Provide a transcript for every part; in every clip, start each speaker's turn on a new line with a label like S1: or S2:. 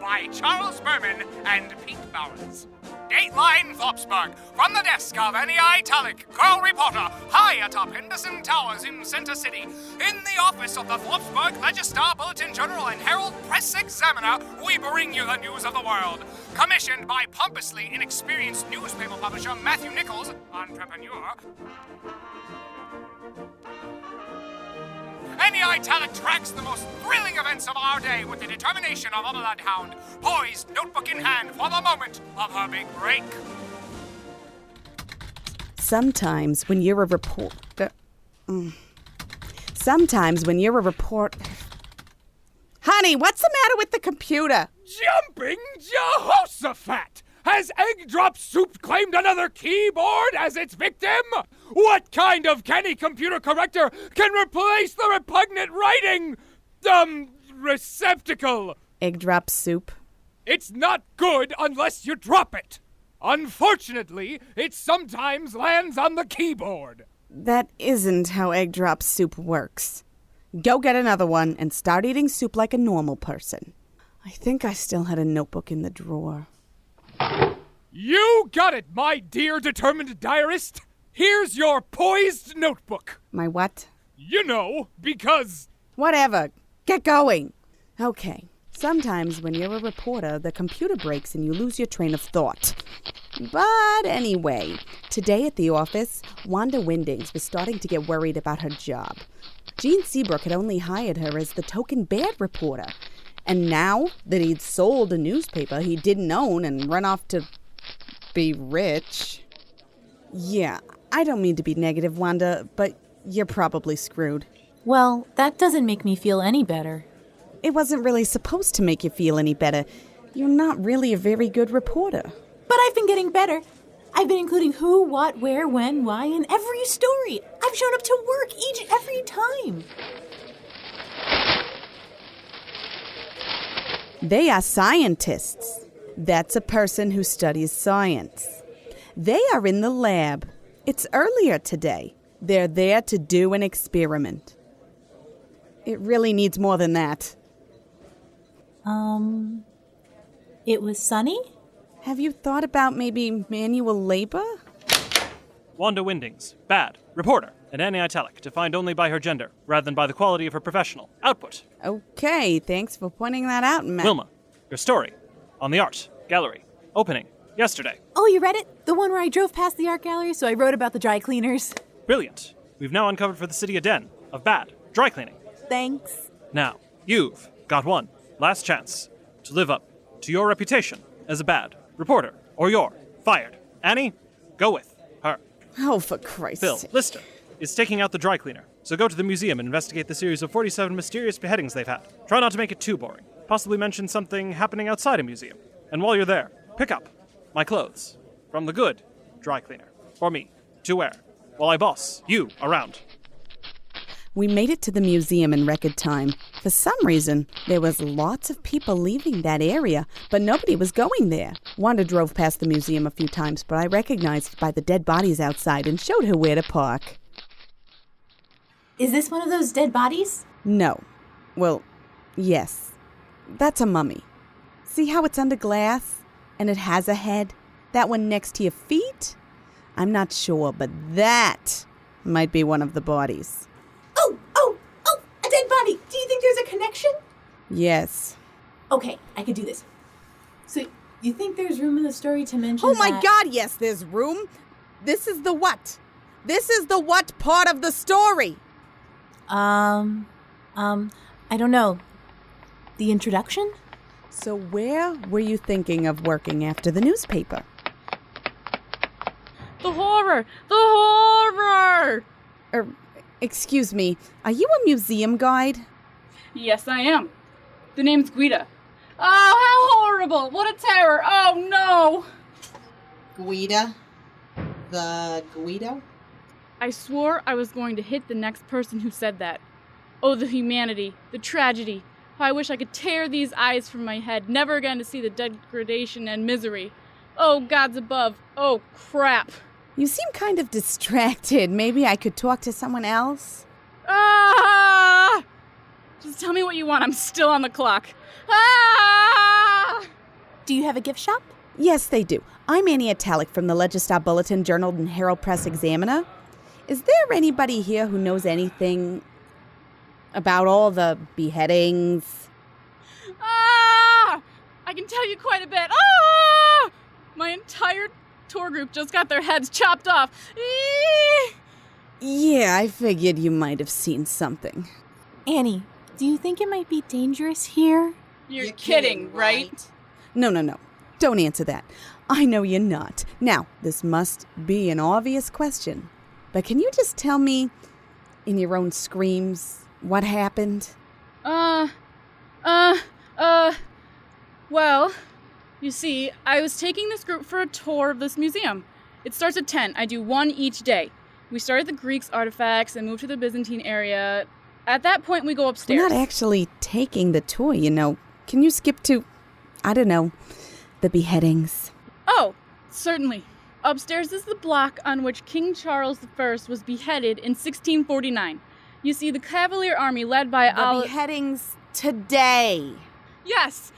S1: by Charles Berman and Pete Bowers. Dateline Thorpsburg, from the desk of any Italic, girl reporter, high atop Henderson Towers in Center City, in the office of the Thorpsburg Register, Bulletin Journal, and Herald Press Examiner, we bring you the news of the world. Commissioned by pompously inexperienced newspaper publisher Matthew Nichols, entrepreneur. Any Italic tracks the most thrilling events of our day with the determination of a bloodhound, poised, notebook in hand, for the moment of her big break.
S2: Sometimes when you're a reporter... Honey, what's the matter with the computer?
S3: Jumping Jehoshaphat! Has Egg Drop Soup claimed another keyboard as its victim? What kind of canny computer corrector can replace the repugnant writing, receptacle?
S2: Egg drop soup.
S3: It's not good unless you drop it. Unfortunately, it sometimes lands on the keyboard.
S2: That isn't how egg drop soup works. Go get another one and start eating soup like a normal person. I think I still had a notebook in the drawer.
S3: You got it, my dear determined diarist. Here's your poised notebook.
S2: My what?
S3: You know, because...
S2: Whatever. Get going. Okay. Sometimes when you're a reporter, the computer breaks and you lose your train of thought. But anyway, today at the office, Wanda Windings was starting to get worried about her job. Gene Seabrook had only hired her as the token bad reporter. And now that he'd sold a newspaper he didn't own and run off to be rich... Yeah, I don't mean to be negative, Wanda, but you're probably screwed.
S4: Well, that doesn't make me feel any better.
S2: It wasn't really supposed to make you feel any better. You're not really a very good reporter.
S4: But I've been getting better. I've been including who, what, where, when, why in every story. I've shown up to work every time.
S2: They are scientists. That's a person who studies science. They are in the lab. It's earlier today. They're there to do an experiment. It really needs more than that.
S4: It was sunny?
S2: Have you thought about maybe manual labor?
S5: Wanda Windings, bad, reporter, and anti-italic, defined only by her gender, rather than by the quality of her professional output.
S2: Okay, thanks for pointing that out, Matt.
S5: Wilma, your story, on the art gallery, opening, yesterday.
S4: Oh, you read it? The one where I drove past the art gallery, so I wrote about the dry cleaners.
S5: Brilliant. We've now uncovered for the city a den of bad dry cleaning.
S4: Thanks.
S5: Now, you've got one last chance to live up to your reputation as a bad reporter, or you're fired. Annie, go with her.
S2: Oh, for Christ's
S5: Phil
S2: sake.
S5: Lister is taking out the dry cleaner, so go to the museum and investigate the series of 47 mysterious beheadings they've had. Try not to make it too boring. Possibly mention something happening outside a museum. And while you're there, pick up my clothes from the good dry cleaner for me to wear while I boss you around.
S2: We made it to the museum in record time. For some reason, there was lots of people leaving that area, but nobody was going there. Wanda drove past the museum a few times, but I recognized by the dead bodies outside and showed her where to park.
S4: Is this one of those dead bodies?
S2: No. Well, yes. That's a mummy. See how it's under glass? And it has a head? That one next to your feet? I'm not sure, but that might be one of the bodies.
S4: Oh, a dead body. Do you think there's a connection?
S2: Yes.
S4: Okay, I could do this. So, you think there's room in the story to mention
S2: Oh my God, yes, there's room. This is the what? This is the what part of the story?
S4: I don't know. The introduction?
S2: So where were you thinking of working after the newspaper?
S6: The horror! The horror!
S2: Excuse me, are you a museum guide?
S6: Yes, I am. The name's Guida. Oh, how horrible! What a terror! Oh, no!
S7: Guida? The Guido?
S6: I swore I was going to hit the next person who said that. Oh, the humanity, the tragedy. How I wish I could tear these eyes from my head, never again to see the degradation and misery. Oh, gods above. Oh, crap.
S2: You seem kind of distracted. Maybe I could talk to someone else?
S6: Ah! Just tell me what you want. I'm still on the clock. Ah!
S4: Do you have a gift shop?
S2: Yes, they do. I'm Annie Italic from the Legistar Bulletin, Journal, and Herald Press Examiner. Is there anybody here who knows anything about all the beheadings?
S6: Ah! I can tell you quite a bit. Ah! My entire tour group just got their heads chopped off. Eee!
S2: Yeah, I figured you might have seen something.
S4: Annie, do you think it might be dangerous here?
S6: You're kidding, right?
S2: No. Don't answer that. I know you're not. Now, this must be an obvious question, but can you just tell me, in your own screams, what happened?
S6: Well, you see, I was taking this group for a tour of this museum. It starts at 10. I do one each day. We start at the Greeks artifacts and move to the Byzantine area. At that point, we go upstairs.
S2: We're not actually taking the tour, you know. Can you skip to, I don't know, the beheadings?
S6: Oh, certainly. Upstairs is the block on which King Charles I was beheaded in 1649. You see, the Cavalier army led by
S2: The beheadings today.
S6: Yes!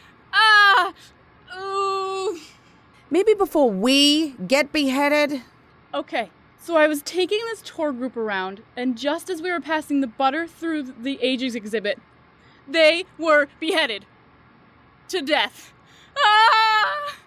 S6: Ooh!
S2: Maybe before we get beheaded?
S6: Okay, so I was taking this tour group around, and just as we were passing the Butter Through the Ages exhibit, they were beheaded. To death. Ah!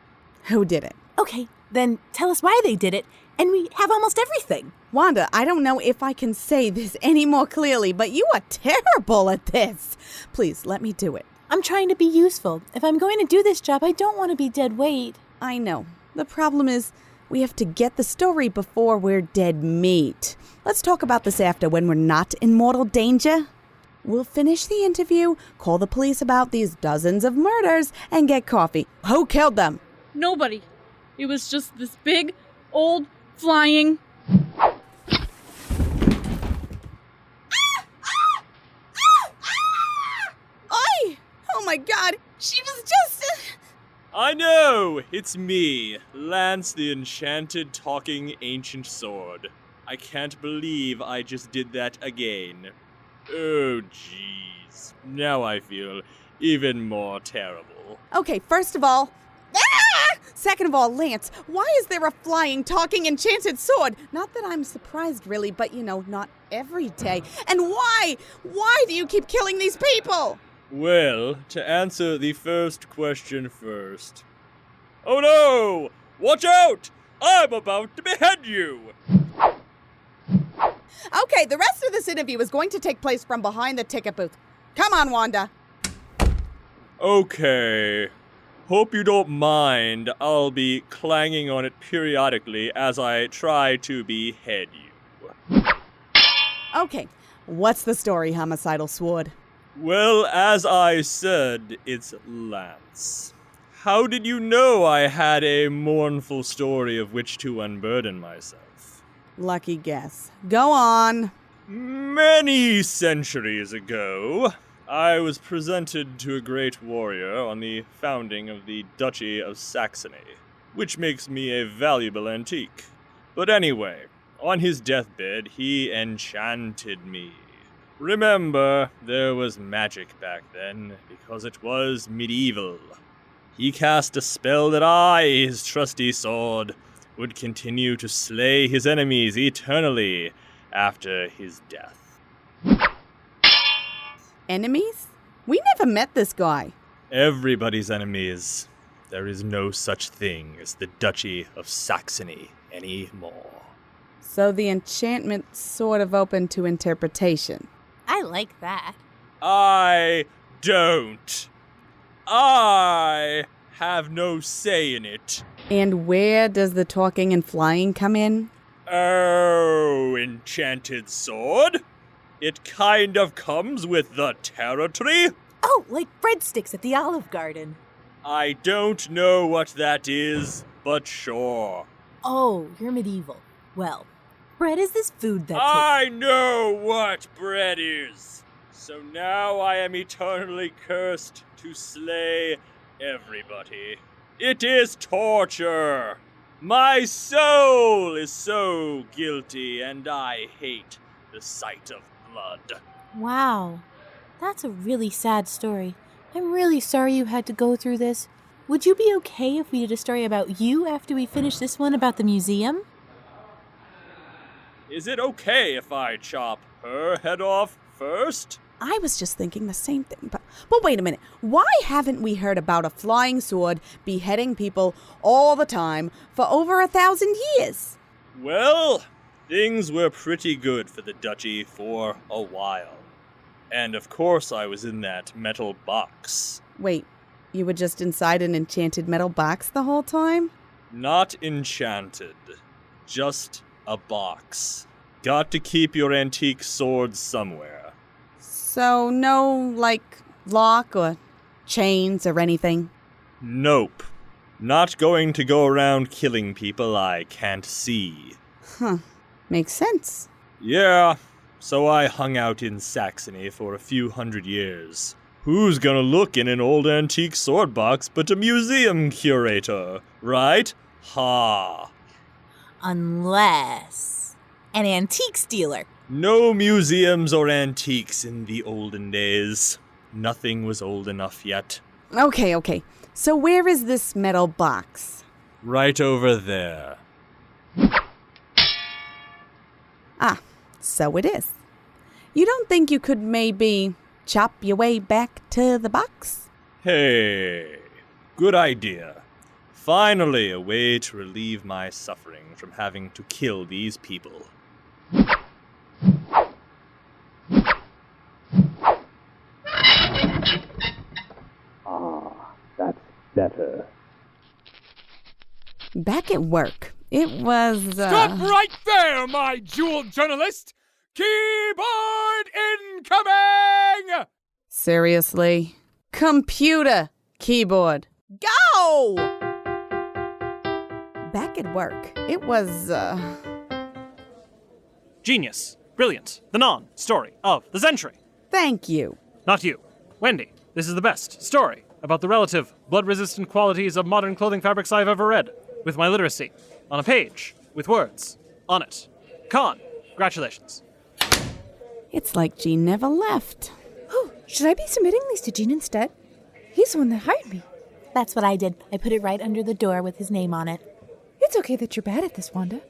S2: Who did it?
S4: Okay, then tell us why they did it, and we have almost everything.
S2: Wanda, I don't know if I can say this any more clearly, but you are terrible at this. Please, let me do it.
S4: I'm trying to be useful. If I'm going to do this job, I don't want to be dead weight.
S2: I know. The problem is, we have to get the story before we're dead meat. Let's talk about this after, when we're not in mortal danger. We'll finish the interview, call the police about these dozens of murders, and get coffee. Who killed them?
S6: Nobody. It was just this big, old, flying...
S2: Oi! Oh my god, she was just...
S8: I know! It's me, Lance the Enchanted Talking Ancient Sword. I can't believe I just did that again. Oh, jeez. Now I feel even more terrible.
S2: Okay, first of all... Second of all, Lance, why is there a flying, talking, enchanted sword? Not that I'm surprised, really, but, you know, not every day. And why? Why do you keep killing these people?
S8: Well, to answer the first question first. Oh no! Watch out! I'm about to behead you!
S2: Okay, the rest of this interview is going to take place from behind the ticket booth. Come on, Wanda.
S8: Okay. Hope you don't mind. I'll be clanging on it periodically as I try to behead you.
S2: Okay, what's the story, Homicidal Sword?
S8: Well, as I said, it's Lance. How did you know I had a mournful story of which to unburden myself?
S2: Lucky guess. Go on.
S8: Many centuries ago, I was presented to a great warrior on the founding of the Duchy of Saxony, which makes me a valuable antique. But anyway, on his deathbed, he enchanted me. Remember, there was magic back then, because it was medieval. He cast a spell that I, his trusty sword, would continue to slay his enemies eternally after his death.
S2: Enemies? We never met this guy.
S8: Everybody's enemies. There is no such thing as the Duchy of Saxony anymore.
S2: So the enchantment's sort of open to interpretation.
S4: I like that.
S8: I don't. I have no say in it.
S2: And where does the talking and flying come in?
S8: Oh, enchanted sword? It kind of comes with the territory?
S4: Oh, like breadsticks at the Olive Garden.
S8: I don't know what that is, but sure.
S4: Oh, you're medieval. Well, bread is this food that
S8: I know what bread is. So now I am eternally cursed to slay everybody. It is torture. My soul is so guilty, and I hate the sight of blood.
S4: Wow, that's a really sad story. I'm really sorry you had to go through this. would you be okay if we did a story about you after we finish this one about the museum?
S8: Is it okay if I chop her head off first?
S2: I was just thinking the same thing, but wait a minute. Why haven't we heard about a flying sword beheading people all the time for over 1,000 years?
S8: Well, things were pretty good for the duchy for a while. And of course I was in that metal box.
S2: Wait, you were just inside an enchanted metal box the whole time?
S8: Not enchanted. Just a box. Got to keep your antique swords somewhere.
S2: So no, lock or chains or anything?
S8: Nope. Not going to go around killing people I can't see.
S2: Huh. Makes sense.
S8: Yeah, so I hung out in Saxony for a few hundred years. Who's gonna look in an old antique sword box but a museum curator, right? Ha!
S4: Unless an antique dealer.
S8: No museums or antiques in the olden days. Nothing was old enough yet.
S2: Okay. So where is this metal box?
S8: Right over there.
S2: Ah, so it is. You don't think you could maybe chop your way back to the box?
S8: Hey, good idea. Finally, a way to relieve my suffering from having to kill these people.
S3: That's better.
S2: Back at work, it was,
S3: Stop right there, my jewel journalist! Keyboard incoming!
S2: Seriously? Computer keyboard. Go! Back at work, it was,
S5: Genius. Brilliant. The non-story of the century.
S2: Thank you.
S5: Not you. Wendy, this is the best story about the relative blood-resistant qualities of modern clothing fabrics I've ever read, with my literacy, on a page, with words, on it. Con, congratulations.
S2: It's like Jean never left.
S9: Oh, should I be submitting these to Gene instead? He's the one that hired me.
S4: That's what I did. I put it right under the door with his name on it.
S9: It's okay that you're bad at this, Wanda.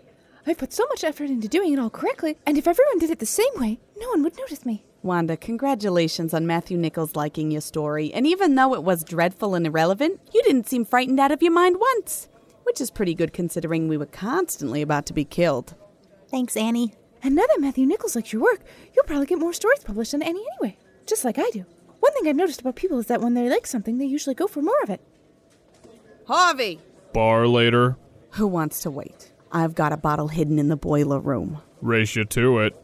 S9: I put so much effort into doing it all correctly, and if everyone did it the same way, no one would notice me.
S2: Wanda, congratulations on Matthew Nichols liking your story, and even though it was dreadful and irrelevant, you didn't seem frightened out of your mind once, which is pretty good considering we were constantly about to be killed.
S4: Thanks, Annie.
S9: And now that Matthew Nichols likes your work, you'll probably get more stories published than Annie anyway, just like I do. One thing I've noticed about people is that when they like something, they usually go for more of it.
S2: Harvey!
S10: Bar later.
S2: Who wants to wait? I've got a bottle hidden in the boiler room.
S10: Race you to it.